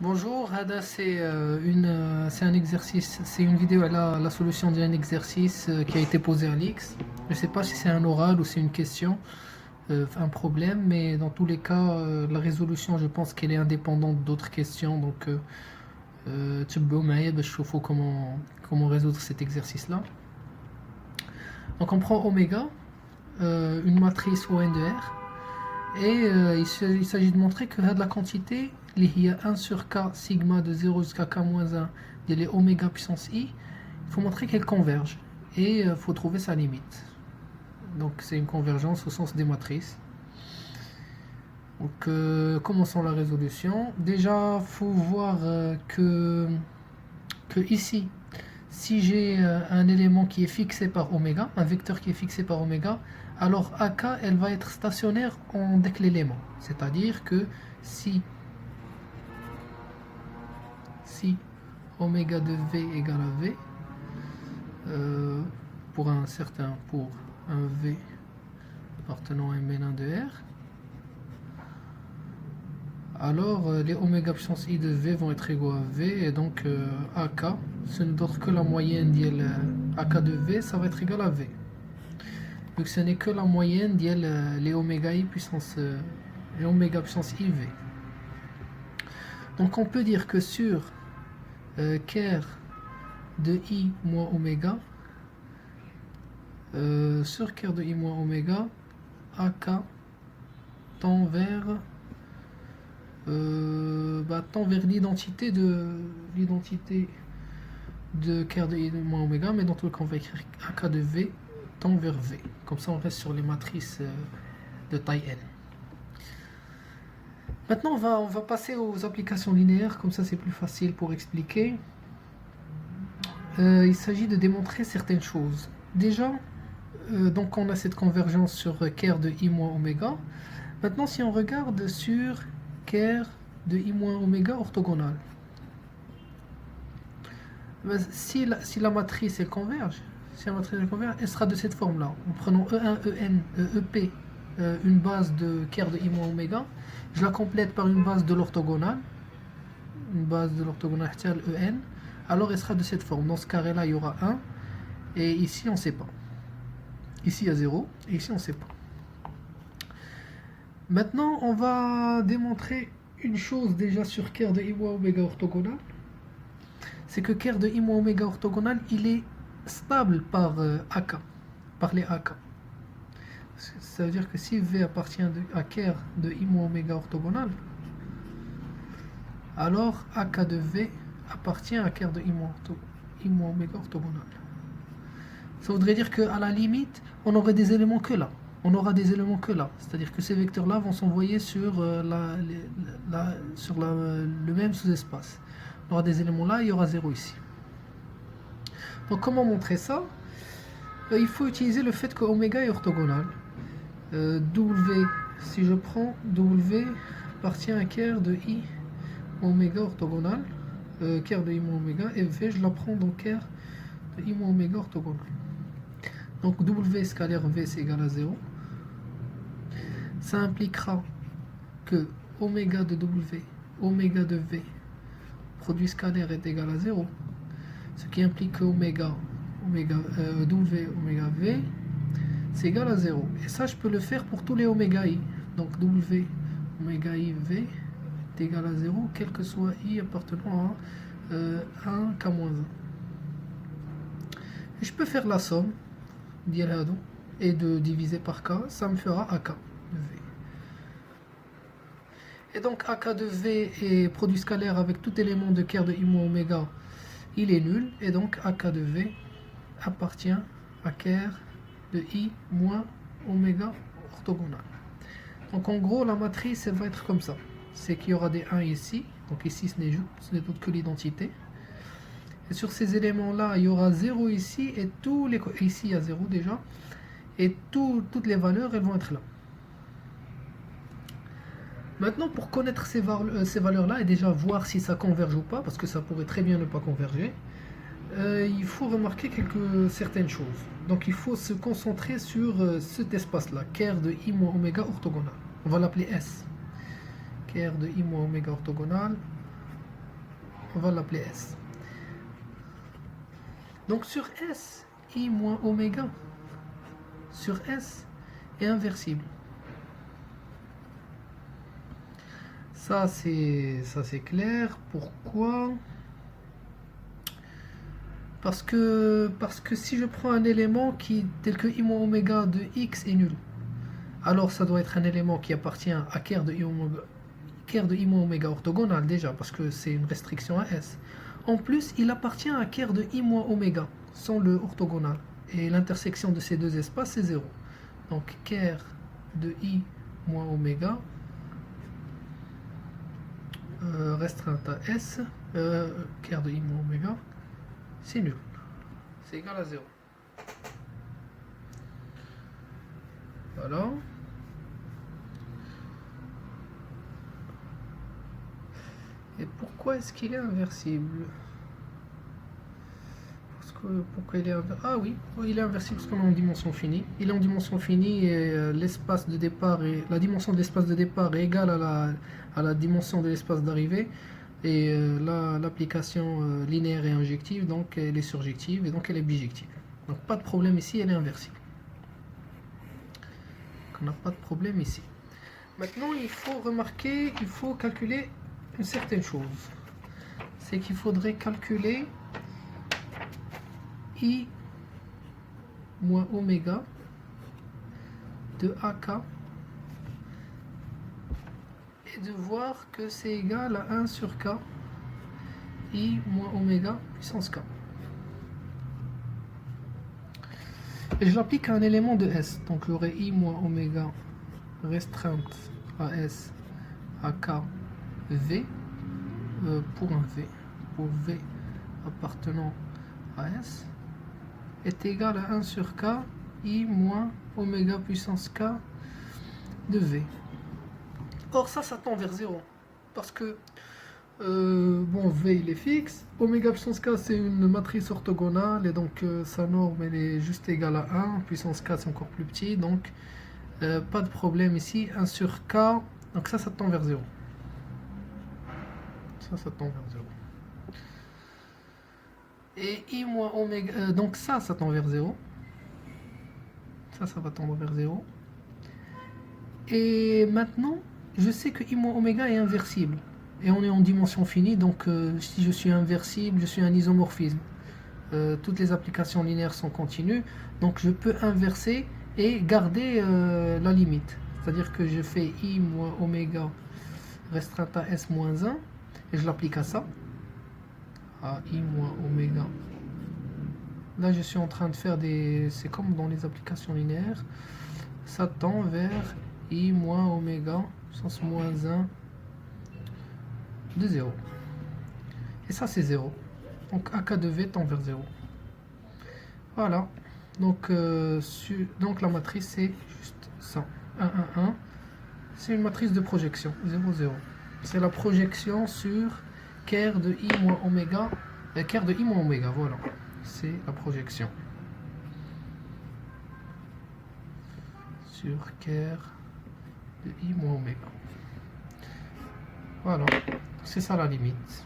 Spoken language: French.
Bonjour, Hada, c'est un exercice, c'est une vidéo à la solution d'un exercice qui a été posé à l'X. Je ne sais pas si c'est un oral ou c'est une question, un problème, mais dans tous les cas, la résolution, je pense qu'elle est indépendante d'autres questions. Donc, تبعوا معايا باش تشوفوا comment résoudre cet exercice-là. Donc, on prend oméga, une matrice ON de R, et il s'agit de montrer que la quantité, il y a 1 sur k sigma de 0 jusqu'à k-1, il y a oméga puissance i, il faut montrer qu'elle converge. Et il faut trouver sa limite. Donc c'est une convergence au sens des matrices. Donc commençons la résolution. Déjà, il faut voir que ici, si j'ai un élément qui est fixé par oméga, un vecteur qui est fixé par oméga, alors AK, elle va être stationnaire dès l'élément. C'est-à-dire que si oméga de V égale à V, pour un V appartenant à un mélan de R, alors les oméga puissance i de V vont être égaux à V, et donc AK, ce n'est d'autre que la moyenne AK de V, ça va être égal à V. Donc ce n'est que la moyenne les oméga i puissance les oméga puissance iv. Donc on peut dire que sur ker de i moins oméga, sur ker de i moins oméga, AK tend vers l'identité de ker de i moins oméga, mais dans tout le cas on va écrire AK de V tend vers V. Comme ça on reste sur les matrices de taille n. Maintenant on va passer aux applications linéaires, comme ça c'est plus facile pour expliquer. Il s'agit de démontrer certaines choses. Déjà, donc on a cette convergence sur ker de i moins oméga. Maintenant si on regarde sur ker de i moins oméga orthogonal, si la matrice elle converge, elle sera de cette forme-là. En prenant E1, En, EP, une base de ker de i moins oméga, je la complète par une base de l'orthogonale, En, alors elle sera de cette forme. Dans ce carré-là, il y aura 1, et ici, on ne sait pas. Ici, il y a 0, et ici, on ne sait pas. Maintenant, on va démontrer une chose déjà sur ker de i moins oméga orthogonal. C'est que ker de i moins oméga orthogonal, il est stable par AK, par les AK. Ça veut dire que si V appartient à ker de i moins oméga orthogonal, alors AK de V appartient à ker de i moins oméga orthogonal. Ça voudrait dire qu'à la limite, on aurait des éléments que là. On aura des éléments que là. C'est-à-dire que ces vecteurs-là vont s'envoyer sur, le même sous-espace. On aura des éléments là, il y aura 0 ici. Donc comment montrer ça? Il faut utiliser le fait que oméga est orthogonal. W, si je prends W appartient à ker de i oméga orthogonal, ker de i moins oméga, et V je la prends dans ker de i moins oméga orthogonal. Donc W scalaire V c'est égal à 0. Ça impliquera que oméga de W, oméga de V, produit scalaire est égal à 0. Ce qui implique que W oméga V c'est égal à 0. Et ça, je peux le faire pour tous les oméga i. Donc W oméga i V est égal à 0, quel que soit i appartenant à 1 k-1. Et je peux faire la somme et de diviser par k, ça me fera AK de V. Et donc AK de V est produit scalaire avec tout élément de ker de i moins oméga, il est nul, et donc AK de V appartient à ker de i moins oméga orthogonal. Donc en gros, la matrice elle va être comme ça. C'est qu'il y aura des 1 ici, donc ici ce n'est autre que l'identité. Et sur ces éléments-là, il y aura 0 ici, et ici il y a 0 déjà, et toutes les valeurs elles vont être là. Maintenant, pour connaître ces valeurs-là et déjà voir si ça converge ou pas, parce que ça pourrait très bien ne pas converger, il faut remarquer certaines choses. Donc il faut se concentrer sur cet espace-là, ker de i moins oméga orthogonal. On va l'appeler S. Ker de i moins oméga orthogonal. on va l'appeler S. Donc sur S, I moins oméga sur S est inversible. Ça c'est clair. Pourquoi? Parce que si je prends un élément tel que I moins oméga de X est nul, alors ça doit être un élément qui appartient à Ker de I moins oméga orthogonal déjà, parce que c'est une restriction à S. En plus, il appartient à Ker de I moins oméga, sans le orthogonal. Et l'intersection de ces deux espaces, c'est 0. Donc, Ker de I moins oméga restreinte à S, Ker de I moins oméga, c'est nul. C'est égal à 0. Voilà. Et pourquoi est-ce qu'il est inversible? Pourquoi il est inversible? Ah oui, il est inversible parce qu'on est en dimension finie. Il est en dimension finie et l'espace de départ et la dimension de l'espace de départ est égale à la dimension de l'espace d'arrivée. Et l'application linéaire est injective, donc elle est surjective et donc elle est bijective. Donc pas de problème ici, elle est inversible. Donc, on n'a pas de problème ici. Maintenant, il faut remarquer, il faut calculer une certaine chose. C'est qu'il faudrait calculer I moins oméga de AK et de voir que c'est égal à 1 sur K I moins oméga puissance K. Et je l'applique à un élément de S. Donc j'aurai I moins oméga restreinte à S à K V pour un V. Pour V appartenant à S est égal à 1 sur K I moins oméga puissance K de V. Or ça tend vers 0. Parce que bon, V il est fixe, oméga puissance K c'est une matrice orthogonale et donc sa norme elle est juste égale à 1, puissance K c'est encore plus petit, donc pas de problème ici, 1 sur K, donc ça tend vers 0. Ça tend vers 0. Et I moins oméga, donc ça tend vers 0. Ça va tendre vers 0. Et maintenant, je sais que I moins oméga est inversible. Et on est en dimension finie, donc si je suis inversible, je suis un isomorphisme. Toutes les applications linéaires sont continues, donc je peux inverser et garder la limite. C'est-à-dire que je fais I moins oméga restreinte à S moins 1, et je l'applique à ça, à I moins oméga. Là, je suis en train de faire des... C'est comme dans les applications linéaires, ça tend vers I moins oméga, puissance moins 1, de 0. Et ça c'est 0. Donc AK de V tend vers 0. Voilà. Donc, donc la matrice c'est juste ça. 1, 1, 1. C'est une matrice de projection. 0, 0. C'est la projection sur Ker de I moins oméga. Ker de I moins oméga, voilà. C'est la projection. Sur Ker de I moins oméga. Voilà. C'est ça la limite.